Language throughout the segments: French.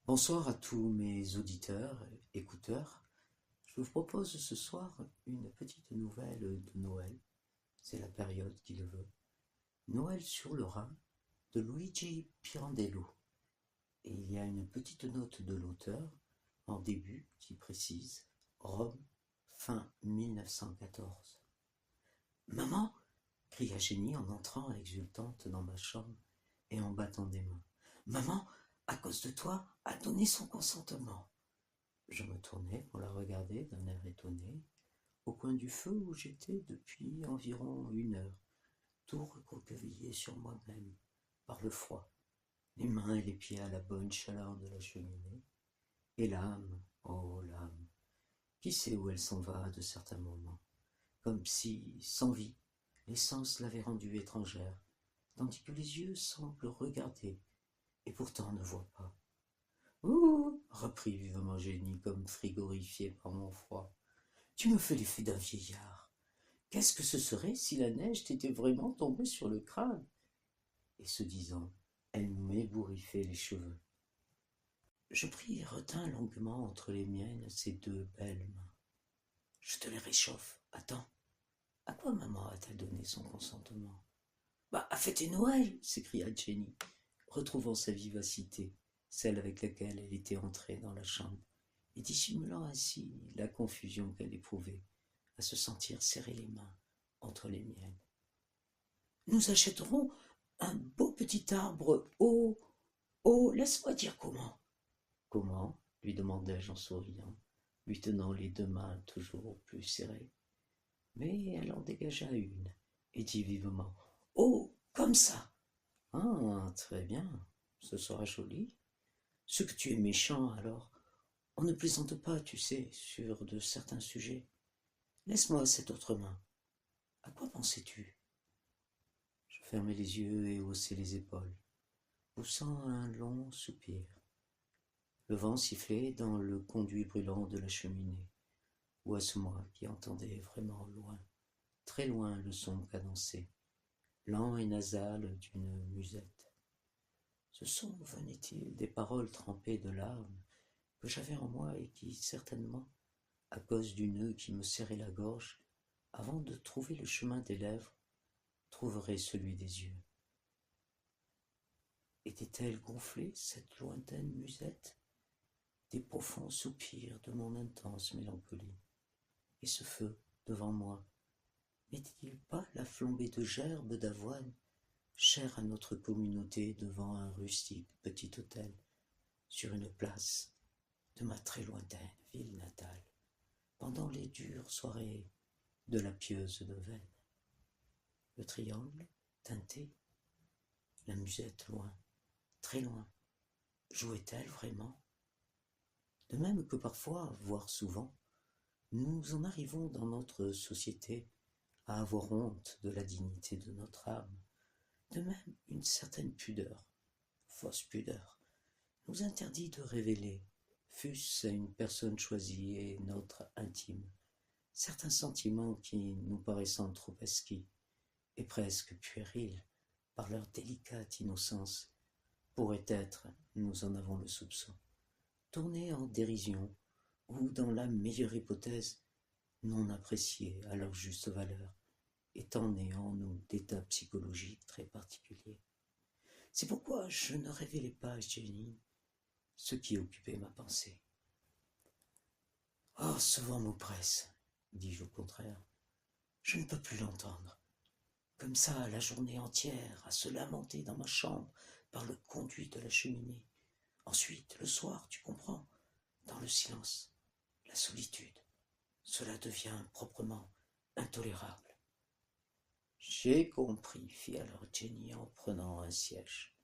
Bonsoir à tous mes auditeurs, écouteurs. Je vous propose ce soir une petite nouvelle de Noël. C'est la période qui le veut. Noël sur le Rhin de Luigi Pirandello. Et il y a une petite note de l'auteur en début qui précise Rome, fin 1914. Maman, cria Jenny en entrant exultante dans ma chambre et en battant des mains. Maman, à cause de toi, a donné son consentement. Je me tournai pour la regarder d'un air étonné, au coin du feu où j'étais depuis environ 1 heure, tout recroquevillé sur moi-même, par le froid, les mains et les pieds à la bonne chaleur de la cheminée. Et l'âme, oh l'âme, qui sait où elle s'en va de certains moments, comme si, sans vie, l'essence l'avait rendue étrangère, tandis que les yeux semblent regarder, et pourtant ne voient pas. Ouh, reprit vivement Jenny, comme frigorifiée par mon froid. Tu me fais l'effet d'un vieillard. Qu'est-ce que ce serait si la neige t'était vraiment tombée sur le crâne? Et ce disant, elle m'ébouriffait les cheveux. Je pris et retins longuement entre les miennes ces deux belles mains. Je te les réchauffe. Attends. À quoi maman a-t-elle donné son consentement? Bah, à fêter Noël, s'écria Jenny, retrouvant sa vivacité, celle avec laquelle elle était entrée dans la chambre, et dissimulant ainsi la confusion qu'elle éprouvait à se sentir serrer les mains entre les miennes. Nous achèterons un beau petit arbre laisse-moi dire comment. Comment? Lui demandai-je en souriant, lui tenant les deux mains toujours plus serrées. Mais elle en dégagea une et dit vivement: Oh, comme ça. Ah, très bien, ce sera joli. Ce que tu es méchant, alors. On ne plaisante pas, tu sais, sur de certains sujets. Laisse-moi cette autre main. À quoi pensais-tu? Je fermai les yeux et haussai les épaules, poussant un long soupir. Le vent sifflait dans le conduit brûlant de la cheminée, ou à ce moi qui entendais vraiment loin, très loin le son cadencé, lent et nasal d'une musette. Ce son venait-il des paroles trempées de larmes que j'avais en moi et qui, certainement, à cause du nœud qui me serrait la gorge, avant de trouver le chemin des lèvres, trouverait celui des yeux? Était-elle gonflée, cette lointaine musette, des profonds soupirs de mon intense mélancolie? Et ce feu, devant moi, n'était-il pas la flambée de gerbes d'avoine, chère à notre communauté devant un rustique petit hôtel, sur une place de ma très lointaine ville natale, pendant les dures soirées de la pieuse neuvaine? Le triangle, teinté, la musette loin, très loin, jouait-elle vraiment? De même que parfois, voire souvent, nous en arrivons dans notre société à avoir honte de la dignité de notre âme. De même, une certaine pudeur, fausse pudeur, nous interdit de révéler, fût-ce à une personne choisie et notre intime, certains sentiments qui, nous paraissant trop esquis et presque puérils par leur délicate innocence, pourraient être, nous en avons le soupçon, tournés en dérision ou, dans la meilleure hypothèse, non appréciés à leur juste valeur, étant nés en nous d'états psychologiques très particuliers. C'est pourquoi je ne révélais pas à Jenny ce qui occupait ma pensée. Oh, ce vent m'oppresse, dis-je au contraire. Je ne peux plus l'entendre. Comme ça, la journée entière, à se lamenter dans ma chambre par le conduit de la cheminée. Ensuite, le soir, tu comprends, dans le silence, la solitude. Cela devient proprement intolérable. J'ai compris, fit alors Jenny en prenant un siège.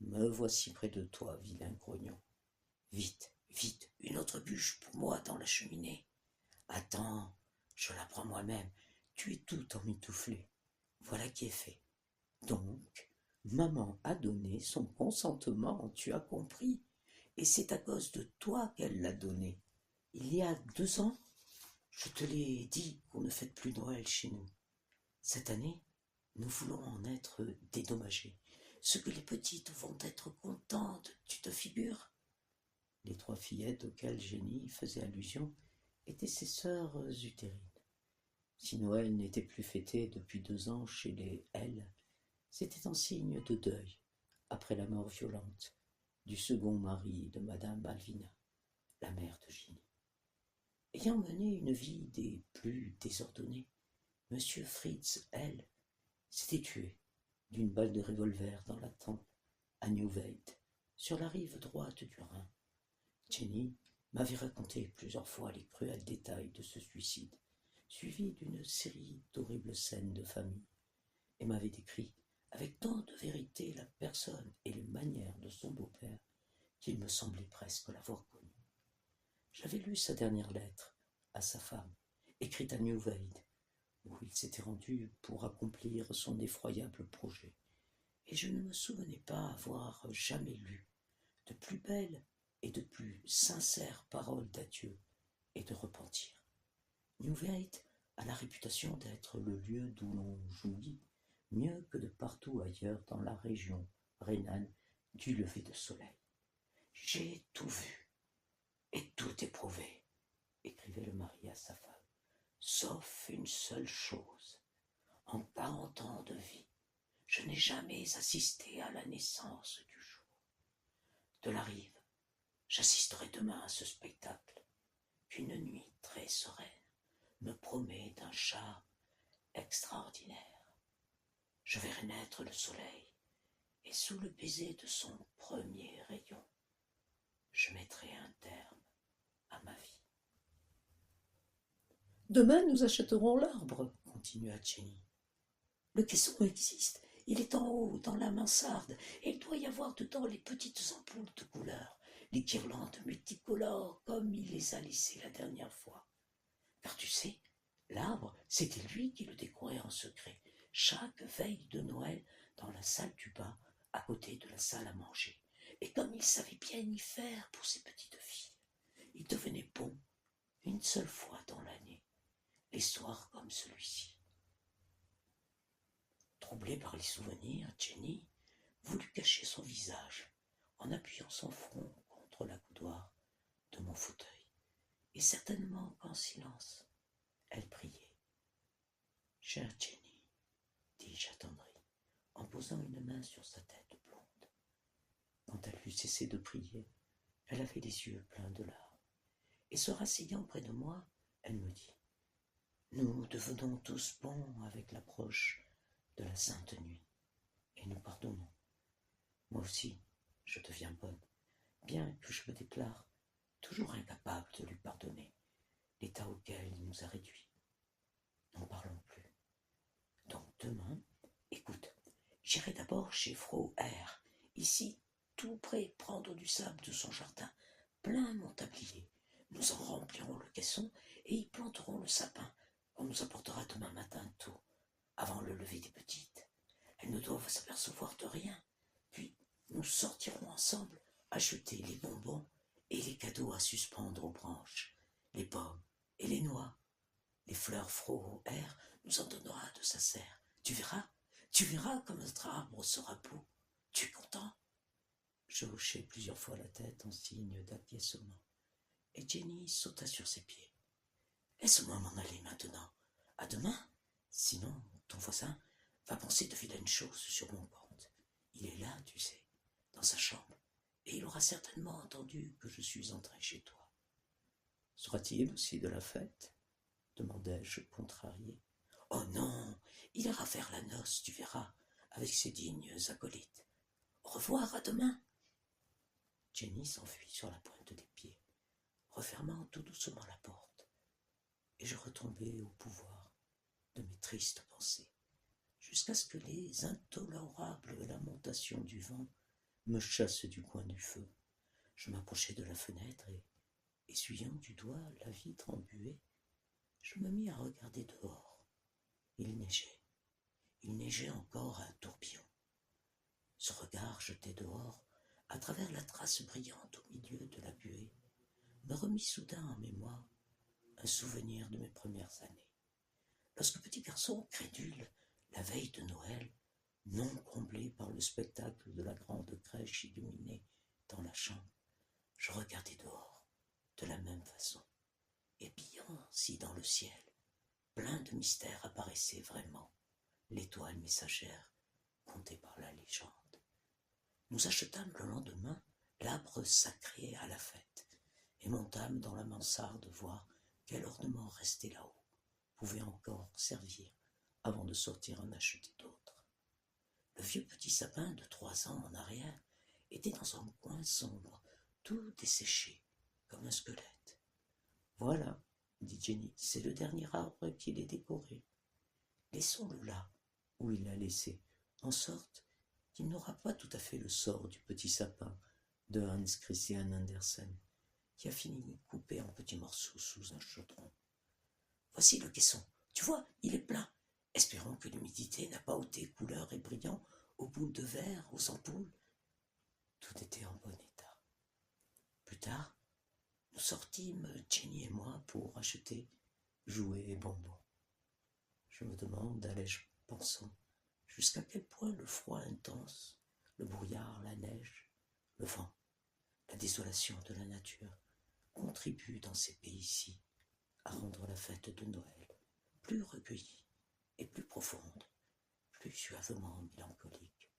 Me voici près de toi, vilain grognon. Vite, vite, une autre bûche pour moi dans la cheminée. Attends, je la prends moi-même. Tu es tout emmitouflé. Voilà qui est fait. Donc, maman a donné son consentement, tu as compris. Et c'est à cause de toi qu'elle l'a donné. Il y a 2 ans, je te l'ai dit qu'on ne fête plus Noël chez nous. Cette année, nous voulons en être dédommagés. Ce que les petites vont être contentes, tu te figures? Les 3 fillettes auxquelles Jenny faisait allusion étaient ses sœurs utérines. Si Noël n'était plus fêté depuis 2 ans chez les L, c'était en signe de deuil, après la mort violente du second mari de madame Malvina, la mère de Jenny. Ayant mené une vie des plus désordonnées, monsieur Fritz L s'était tué d'une balle de revolver dans la tempe à Neuwied, sur la rive droite du Rhin. Jenny m'avait raconté plusieurs fois les cruels détails de ce suicide, suivi d'une série d'horribles scènes de famille, et m'avait décrit avec tant de vérité la personne et les manières de son beau-père qu'il me semblait presque l'avoir connu. J'avais lu sa dernière lettre à sa femme, écrite à Neuwied, où il s'était rendu pour accomplir son effroyable projet, et je ne me souvenais pas avoir jamais lu de plus belles et de plus sincères paroles d'adieu et de repentir. Neuwied a la réputation d'être le lieu d'où l'on jouit mieux que de partout ailleurs dans la région rhénane du lever de soleil. « J'ai tout vu et tout éprouvé, » écrivait le mari à sa femme, « sauf une seule chose. En 40 ans de vie, je n'ai jamais assisté à la naissance du jour. De la rive, j'assisterai demain à ce spectacle qu'une nuit très sereine me promet d'un charme extraordinaire. Je verrai naître le soleil, et sous le baiser de son premier rayon, je mettrai un terme à ma vie. Demain, nous achèterons l'arbre, continua Jenny. Le caisson existe, il est en haut, dans la mansarde, et il doit y avoir dedans les petites ampoules de couleur, les guirlandes multicolores, comme il les a laissées la dernière fois. Car tu sais, l'arbre, c'était lui qui le décorait en secret, chaque veille de Noël, dans la salle du bas, à côté de la salle à manger. Et comme il savait bien y faire pour ses petites filles, il devenait bon une seule fois dans l'année, les soirs comme celui-ci. Troublée par les souvenirs, Jenny voulut cacher son visage en appuyant son front contre la coudoir de mon fauteuil, et certainement qu'en silence, elle priait. « Chère Jenny, » dis-je attendri, en posant une main sur sa tête blonde. Quand elle eut cessé de prier, elle avait les yeux pleins de larmes, et se rasseyant près de moi, elle me dit « Nous devenons tous bons avec l'approche de la Sainte Nuit, et nous pardonnons. Moi aussi, je deviens bonne, bien que je me déclare toujours incapable de lui pardonner l'état auquel il nous a réduits. N'en parlons plus. Donc demain, écoute, j'irai d'abord chez Frau R, ici, tout près, prendre du sable de son jardin, plein mon tablier. Nous en remplirons le caisson et y planterons le sapin qu'on nous apportera demain matin tôt, avant le lever des petites. Elles ne doivent s'apercevoir de rien. Puis nous sortirons ensemble acheter les bonbons et les cadeaux à suspendre aux branches, les pommes et les noix. Les fleurs Frau R nous en donnera de sa serre. Tu verras comme notre arbre sera beau. Tu es content? Je hochai plusieurs fois la tête en signe d'acquiescement, et Jenny sauta sur ses pieds. Laisse-moi m'en aller maintenant. À demain. Sinon, ton voisin va penser de vilaines choses sur mon compte. Il est là, tu sais, dans sa chambre, et il aura certainement entendu que je suis entré chez toi. Sera-t-il aussi de la fête? Demandai-je contrarié. Oh non, il ira faire la noce, tu verras, avec ses dignes acolytes. Au revoir, à demain. Jenny s'enfuit sur la pointe des pieds, refermant tout doucement la porte, et je retombai au pouvoir de mes tristes pensées, jusqu'à ce que les intolérables lamentations du vent me chassent du coin du feu. Je m'approchai de la fenêtre et, essuyant du doigt la vitre embuée, je me mis à regarder dehors. Il neigeait encore un tourbillon. Ce regard jeté dehors, à travers la trace brillante au milieu de la buée, me remit soudain en mémoire un souvenir de mes premières années. Lorsque petit garçon crédule, la veille de Noël, non comblé par le spectacle de la grande crèche illuminée dans la chambre, Je regardais dehors, de la même façon, épiant si dans le ciel, plein de mystères apparaissait vraiment l'étoile messagère contée par la légende. Nous achetâmes le lendemain l'arbre sacré à la fête et montâmes dans la mansarde voir quel ornement restait là-haut pouvait encore servir avant de sortir en acheter d'autres. Le vieux petit sapin de 3 ans en arrière était dans un coin sombre, tout desséché comme un squelette. « Voilà, dit Jenny, c'est le dernier arbre qu'il ait décoré. Laissons-le là où il l'a laissé, en sorte qu'il n'aura pas tout à fait le sort du petit sapin de Hans Christian Andersen, qui a fini coupé en petits morceaux sous un chaudron. Voici le caisson, tu vois, il est plein. Espérons que l'humidité n'a pas ôté couleur et brillant aux boules de verre, aux ampoules. » Tout était en bon état. Plus tard, nous sortîmes, Jenny et moi, pour acheter jouets et bonbons. Je me demande, allais-je pensant, jusqu'à quel point le froid intense, le brouillard, la neige, le vent, la désolation de la nature contribuent dans ces pays-ci à rendre la fête de Noël plus recueillie et plus profonde, plus suavement mélancolique,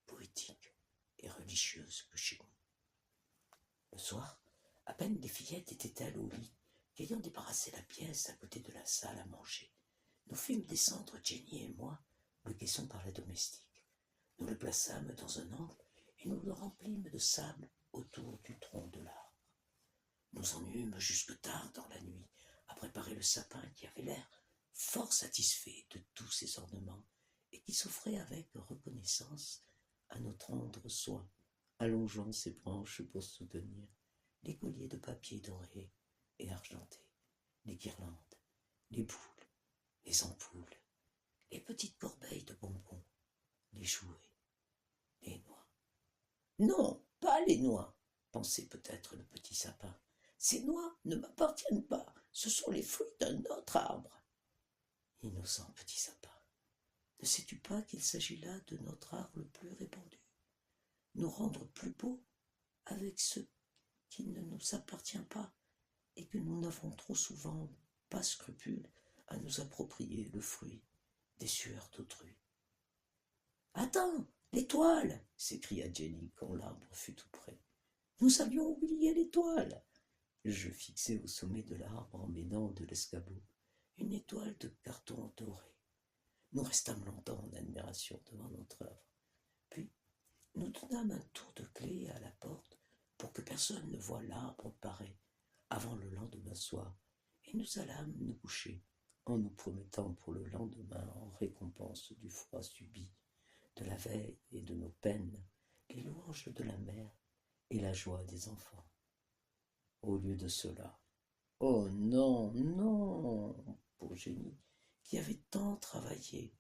poétique et religieuse que chez nous. Le soir, à peine les fillettes étaient-elles au lit, qu'ayant débarrassé la pièce à côté de la salle à manger, nous fîmes descendre, Jenny et moi, le caisson par la domestique. Nous le plaçâmes dans un angle et nous le remplîmes de sable autour du tronc de l'arbre. Nous en eûmes jusque tard dans la nuit à préparer le sapin qui avait l'air fort satisfait de tous ses ornements et qui s'offrait avec reconnaissance à notre tendre soin, allongeant ses branches pour soutenir les colliers de papier doré et argenté, les guirlandes, les boules, les ampoules, les petites corbeilles de bonbons, les jouets, les noix. Non, pas les noix, pensait peut-être le petit sapin. Ces noix ne m'appartiennent pas, ce sont les fruits d'un autre arbre. Innocent petit sapin, ne sais-tu pas qu'il s'agit là de notre art le plus répandu, nous rendre plus beaux avec ce qui ne nous appartient pas et que nous n'avons trop souvent pas scrupule à nous approprier le fruit des sueurs d'autrui. « Attends, l'étoile !» s'écria Jenny quand l'arbre fut tout près. « Nous avions oublié l'étoile !» Je fixai au sommet de l'arbre en m'aidant de l'escabeau une étoile de carton doré. Nous restâmes longtemps en admiration devant notre œuvre. Puis nous donnâmes un tour de clé à la porte pour que personne ne voie l'arbre paré avant le lendemain soir, et nous allâmes nous coucher en nous promettant pour le lendemain, en récompense du froid subi, de la veille et de nos peines, les louanges de la mère et la joie des enfants. Au lieu de cela, oh non, non, pour Jenny, qui avait tant travaillé,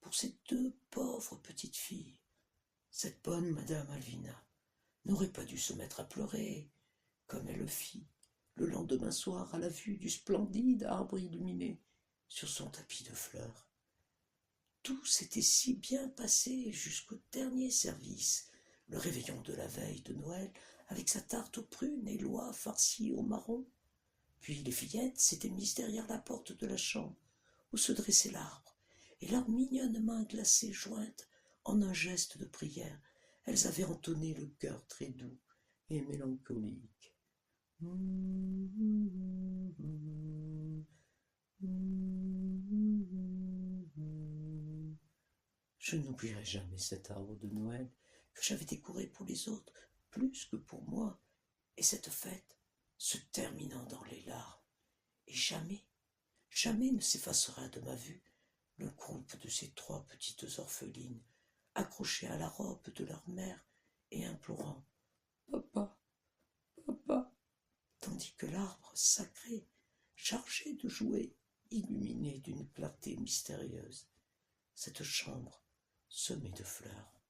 pour ces 2 pauvres petites filles, cette bonne Madame Alvina n'aurait pas dû se mettre à pleurer, comme elle le fit, le lendemain soir à la vue du splendide arbre illuminé sur son tapis de fleurs. Tout s'était si bien passé jusqu'au dernier service, le réveillon de la veille de Noël, avec sa tarte aux prunes et l'oie farcie au marron. Puis les fillettes s'étaient mises derrière la porte de la chambre où se dressait l'arbre, et leurs mignonnes mains glacées jointes en un geste de prière, elles avaient entonné le chœur très doux et mélancolique. Je n'oublierai jamais cet arbre de Noël que j'avais décoré pour les autres plus que pour moi, et cette fête se terminant dans les larmes, et jamais, jamais ne s'effacera de ma vue le groupe de ces 3 petites orphelines accrochées à la robe de leur mère et implorant « Papa, papa », tandis que l'arbre sacré, chargé de jouets, illuminé d'une clarté mystérieuse, cette chambre semée de fleurs,